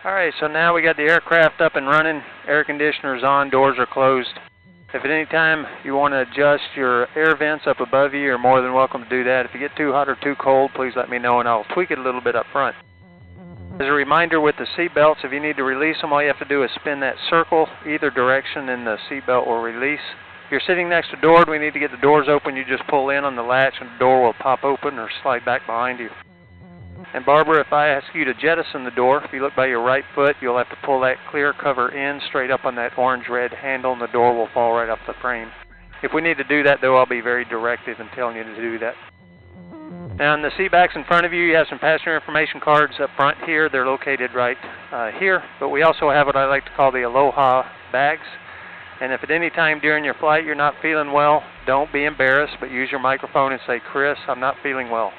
Alright, so now we got the aircraft up and running, air conditioners on, doors are closed. If at any time you want to adjust your air vents up above you, you're more than welcome to do that. If you get too hot or too cold, please let me know and I'll tweak it a little bit up front. As a reminder with the seat belts, if you need to release them, all you have to do is spin that circle either direction and the seat belt will release. If you're sitting next to the door and we need to get the doors open, you just pull in on the latch and the door will pop open or slide back behind you. And Barbara, if I ask you to jettison the door, if you look by your right foot, you'll have to pull that clear cover in straight up on that orange-red handle and the door will fall right off the frame. If we need to do that, though, I'll be very directive in telling you to do that. Now, in the seat backs in front of you, you have some passenger information cards up front here. They're located right here. But we also have what I like to call the Aloha bags. And if at any time during your flight you're not feeling well, don't be embarrassed, but use your microphone and say, "Chris, I'm not feeling well."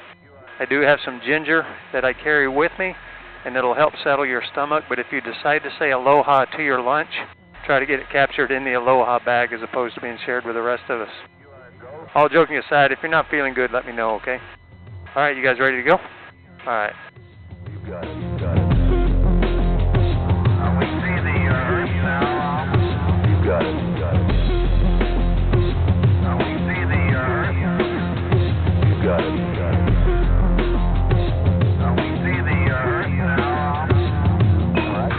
I do have some ginger that I carry with me, and it'll help settle your stomach. But if you decide to say aloha to your lunch, try to get it captured in the Aloha bag as opposed to being shared with the rest of us. All joking aside, if you're not feeling good, let me know, okay? All right, you guys ready to go? All right. You got it, you got it. We see the Earth now. You got it, you got it. We see the Earth. You got it, you got it. We see the Earth now. All right.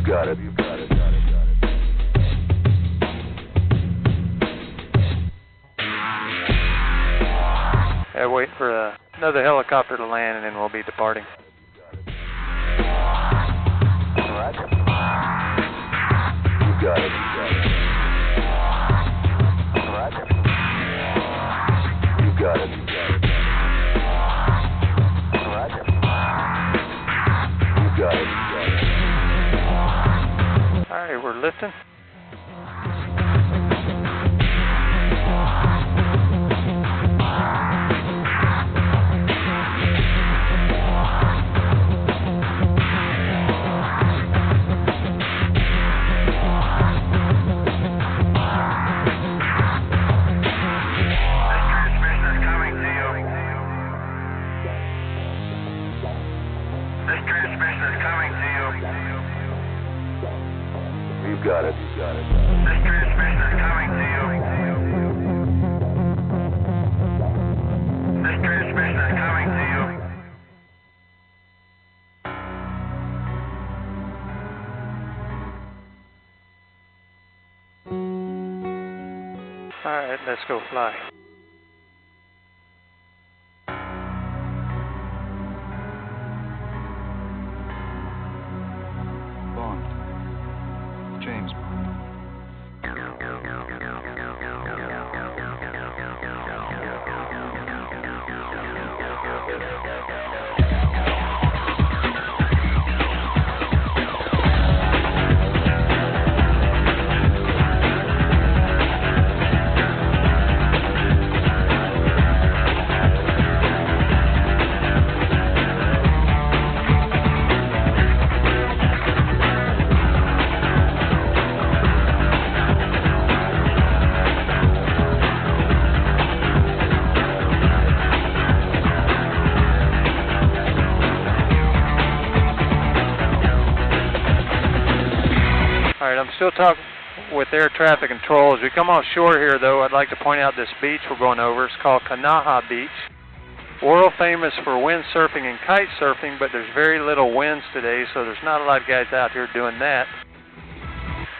Got it. You got it. Wait for another helicopter to land and then we'll be departing. All right. You got it. You got it. All right. You got it. You got it. All right. You got it. All right, we're lifting. You got it. You got it. This transmission is coming to you. This transmission is coming to you. All right, let's go fly. Bond. James Bond. All right, I'm still talking with air traffic control. As we come off shore here, though, I'd like to point out this beach we're going over. It's called Kanaha Beach. World famous for windsurfing and kite surfing, but there's very little winds today, so there's not a lot of guys out here doing that.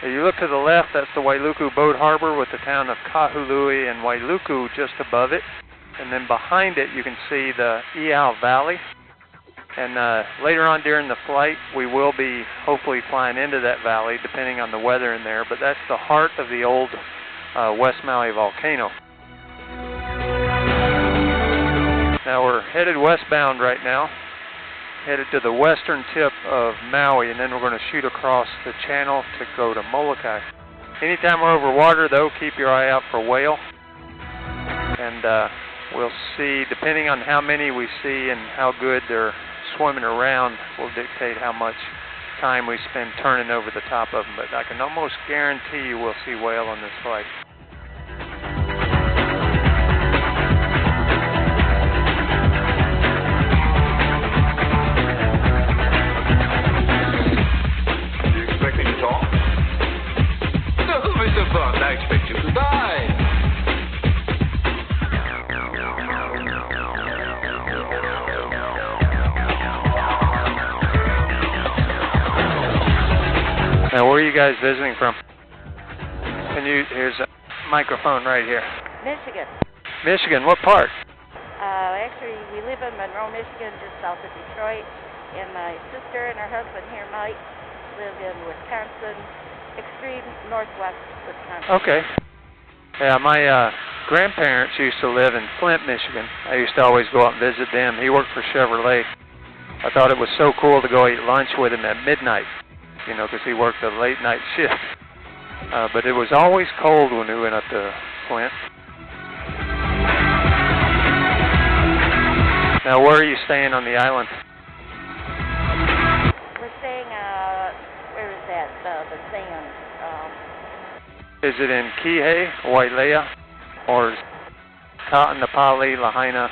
If you look to the left, that's the Wailuku Boat Harbor with the town of Kahului and Wailuku just above it. And then behind it, you can see the Iao Valley. And later on during the flight, we will be hopefully flying into that valley, depending on the weather in there. But that's the heart of the old West Maui volcano. Now we're headed westbound right now, headed to the western tip of Maui, and then we're going to shoot across the channel to go to Molokai. Anytime we're over water, though, keep your eye out for whale. And we'll see, depending on how many we see and how good they're swimming around, will dictate how much time we spend turning over the top of them. But I can almost guarantee you we'll see whale on this flight. You expect me to talk? No, Mr. Bond, I expect you to die. Now, where are you guys visiting from? Here's a microphone right here. Michigan. Michigan, what part? Actually, we live in Monroe, Michigan, just south of Detroit. And my sister and her husband here, Mike, live in Wisconsin, extreme northwest Wisconsin. Okay. Yeah, my grandparents used to live in Flint, Michigan. I used to always go out and visit them. He worked for Chevrolet. I thought it was so cool to go eat lunch with him at midnight, you know, because he worked a late night shift. But it was always cold when we went up to Flint. Now, where are you staying on the island? We're staying, where is that? The sand. Is it in Kihei, Wailea, or Kaanapali, Lahaina?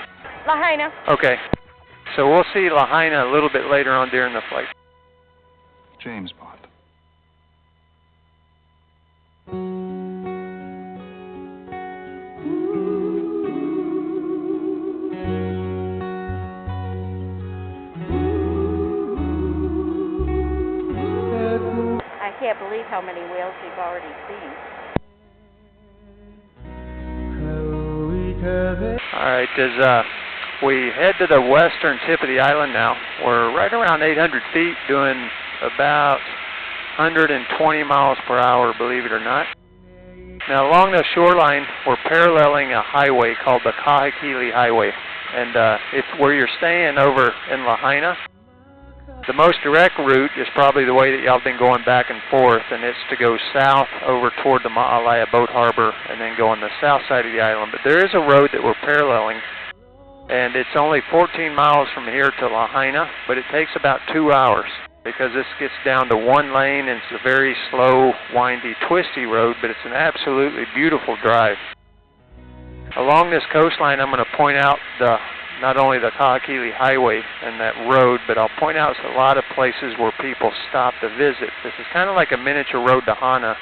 Lahaina. Okay. So we'll see Lahaina a little bit later on during the flight. James Bond. I can't believe how many whales we've already seen. All right, as we head to the western tip of the island now, we're right around 800 feet, doing about 120 miles per hour, believe it or not. Now, along the shoreline, we're paralleling a highway called the Kahekili Highway. And if where you're staying over in Lahaina, the most direct route is probably the way that y'all have been going back and forth, and it's to go south over toward the Ma'alaya Boat Harbor and then go on the south side of the island. But there is a road that we're paralleling, and it's only 14 miles from here to Lahaina, but it takes about 2 hours because this gets down to one lane, and it's a very slow, windy, twisty road, but it's an absolutely beautiful drive. Along this coastline, I'm going to point out not only the Kahekili Highway and that road, but I'll point out a lot of places where people stop to visit. This is kind of like a miniature road to Hana.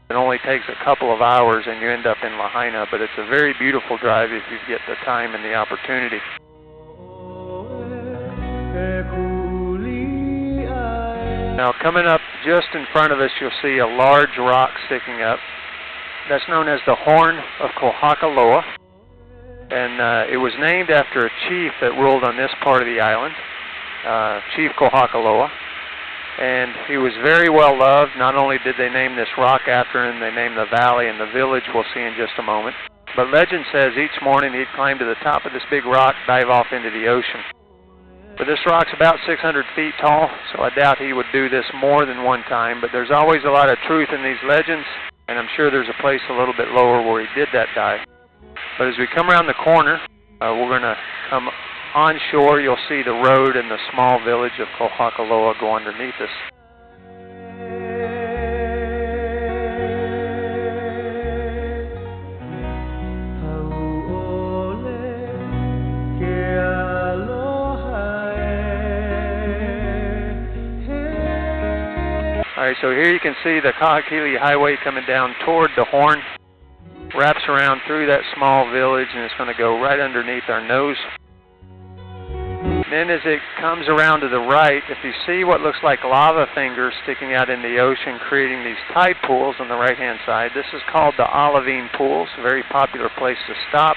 It only takes a couple of hours and you end up in Lahaina, but it's a very beautiful drive if you get the time and the opportunity. Now, coming up just in front of us, you'll see a large rock sticking up. That's known as the Horn of Kohakaloa. And it was named after a chief that ruled on this part of the island, Chief Kohakaloa. And he was very well loved. Not only did they name this rock after him, they named the valley and the village we'll see in just a moment. But legend says each morning he'd climb to the top of this big rock, dive off into the ocean. But this rock's about 600 feet tall, so I doubt he would do this more than one time. But there's always a lot of truth in these legends, and I'm sure there's a place a little bit lower where he did that dive. But as we come around the corner, we're going to come onshore. You'll see the road and the small village of Kohakaloa go underneath us. All right, so here you can see the Kahekili Highway coming down toward the Horn. Wraps around through that small village, and it's going to go right underneath our nose. Then as it comes around to the right, if you see what looks like lava fingers sticking out in the ocean, creating these tide pools on the right-hand side, this is called the Olivine Pools, a very popular place to stop.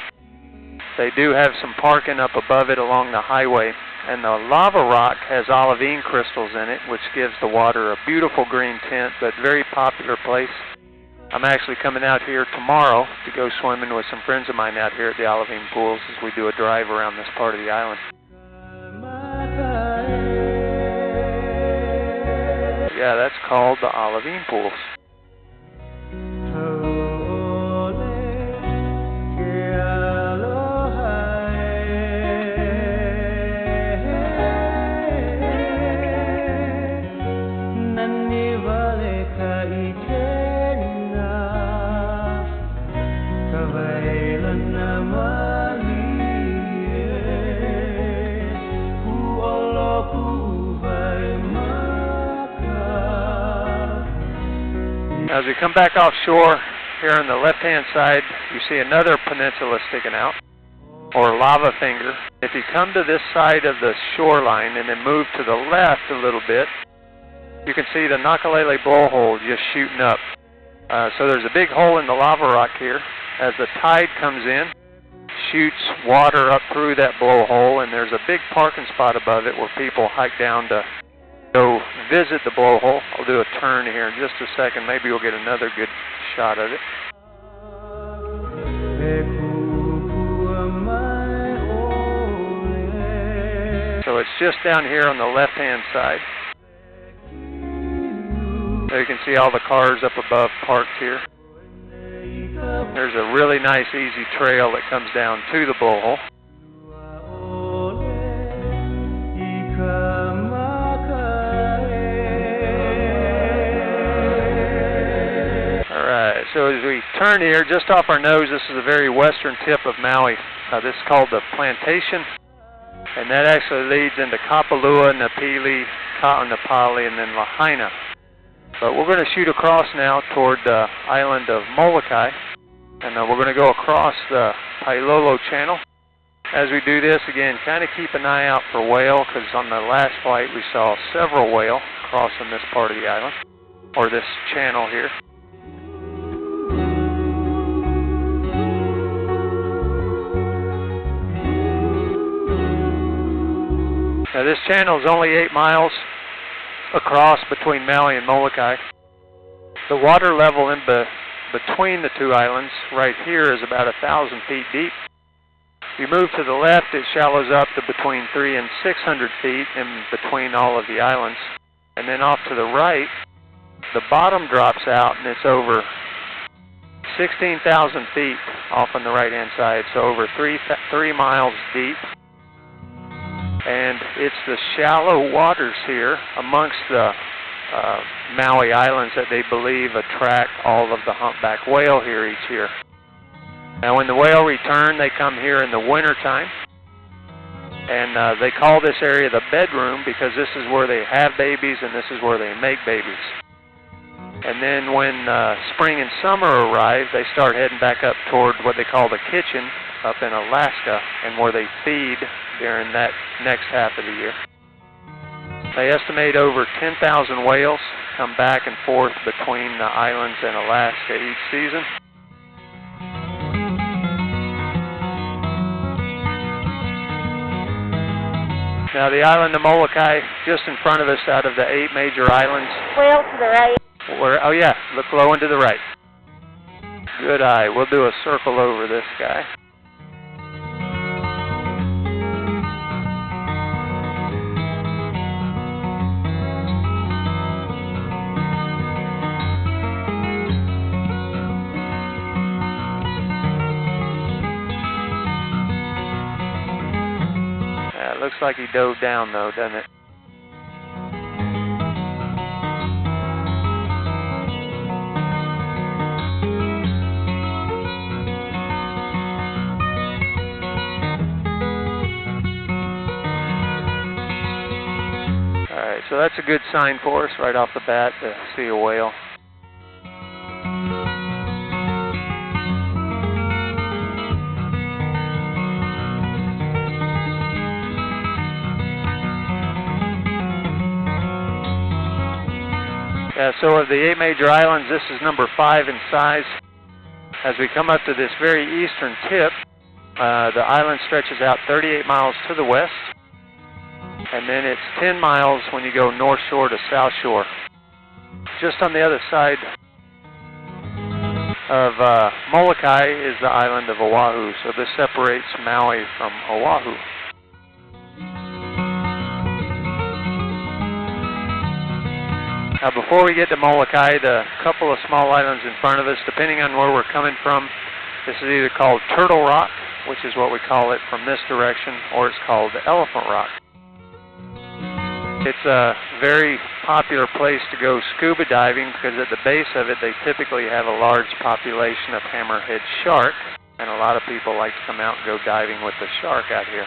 They do have some parking up above it along the highway, and the lava rock has olivine crystals in it, which gives the water a beautiful green tint, but very popular place. I'm actually coming out here tomorrow to go swimming with some friends of mine out here at the Olivine Pools as we do a drive around this part of the island. Yeah, that's called the Olivine Pools. As we come back offshore, here on the left-hand side, you see another peninsula sticking out, or lava finger. If you come to this side of the shoreline and then move to the left a little bit, you can see the Nakalele blowhole just shooting up. So there's a big hole in the lava rock here. As the tide comes in, shoots water up through that blowhole, and there's a big parking spot above it where people hike down to go visit the blowhole. I'll do a turn here in just a second. Maybe we'll get another good shot of it. So it's just down here on the left-hand side. There you can see all the cars up above parked here. There's a really nice, easy trail that comes down to the blowhole. So as we turn here, just off our nose, this is the very western tip of Maui. This is called the Plantation, and that actually leads into Kapalua, Napili, Ka'anapali, and then Lahaina. But we're going to shoot across now toward the island of Molokai, and we're going to go across the Pailolo Channel. As we do this, again, kind of keep an eye out for whale, because on the last flight we saw several whale crossing this part of the island, or this channel here. Now this channel is only 8 miles across between Maui and Molokai. The water level in between the two islands right here is about 1,000 feet deep. If you move to the left, it shallows up to between 300 and 600 feet in between all of the islands. And then off to the right, the bottom drops out and it's over 16,000 feet off on the right-hand side, so over 3 miles deep. And it's the shallow waters here amongst the Maui Islands that they believe attract all of the humpback whale here each year. Now when the whale return, they come here in the winter time, and they call this area the bedroom because this is where they have babies and this is where they make babies. And then when spring and summer arrive, they start heading back up toward what they call the kitchen up in Alaska, and where they feed during that next half of the year. They estimate over 10,000 whales come back and forth between the islands and Alaska each season. Now the island of Molokai, just in front of us out of the 8 major islands. Whale to the right. Oh yeah, look low and to the right. Good eye. We'll do a circle over this guy. Looks like he dove down though, doesn't it? Alright, so that's a good sign for us right off the bat to see a whale. So of the 8 major islands, this is number 5 in size. As we come up to this very eastern tip, the island stretches out 38 miles to the west, and then it's 10 miles when you go north shore to south shore. Just on the other side of Molokai is the island of Oahu, so this separates Maui from Oahu. Now before we get to Molokai, the couple of small islands in front of us, depending on where we're coming from, this is either called Turtle Rock, which is what we call it from this direction, or it's called Elephant Rock. It's a very popular place to go scuba diving because at the base of it they typically have a large population of hammerhead shark, and a lot of people like to come out and go diving with the shark out here.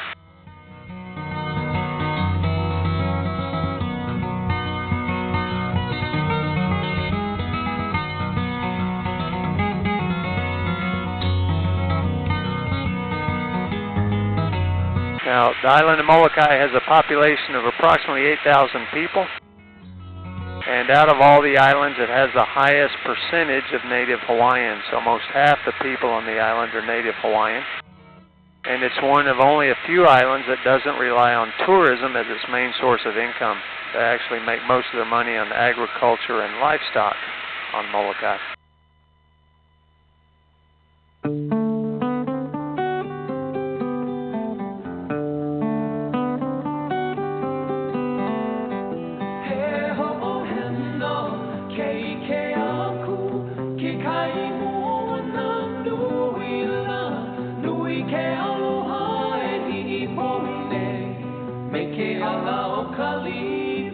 Now, the island of Molokai has a population of approximately 8,000 people, and out of all the islands, it has the highest percentage of native Hawaiians. Almost half the people on the island are native Hawaiian, and it's one of only a few islands that doesn't rely on tourism as its main source of income. They actually make most of their money on agriculture and livestock on Molokai.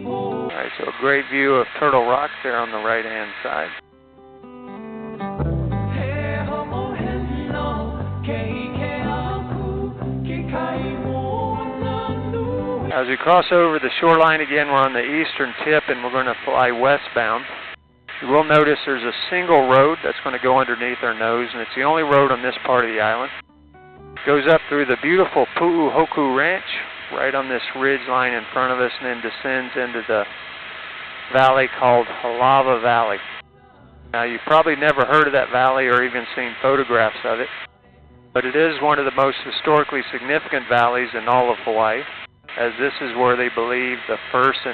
Alright, so a great view of Turtle Rock there on the right-hand side. As we cross over the shoreline again, we're on the eastern tip and we're going to fly westbound. You will notice there's a single road that's going to go underneath our nose, and it's the only road on this part of the island. It goes up through the beautiful Pu'uhoku Ranch, right on this ridge line in front of us, and then descends into the valley called Halawa Valley. Now, you've probably never heard of that valley or even seen photographs of it, but it is one of the most historically significant valleys in all of Hawaii, as this is where they believe the first and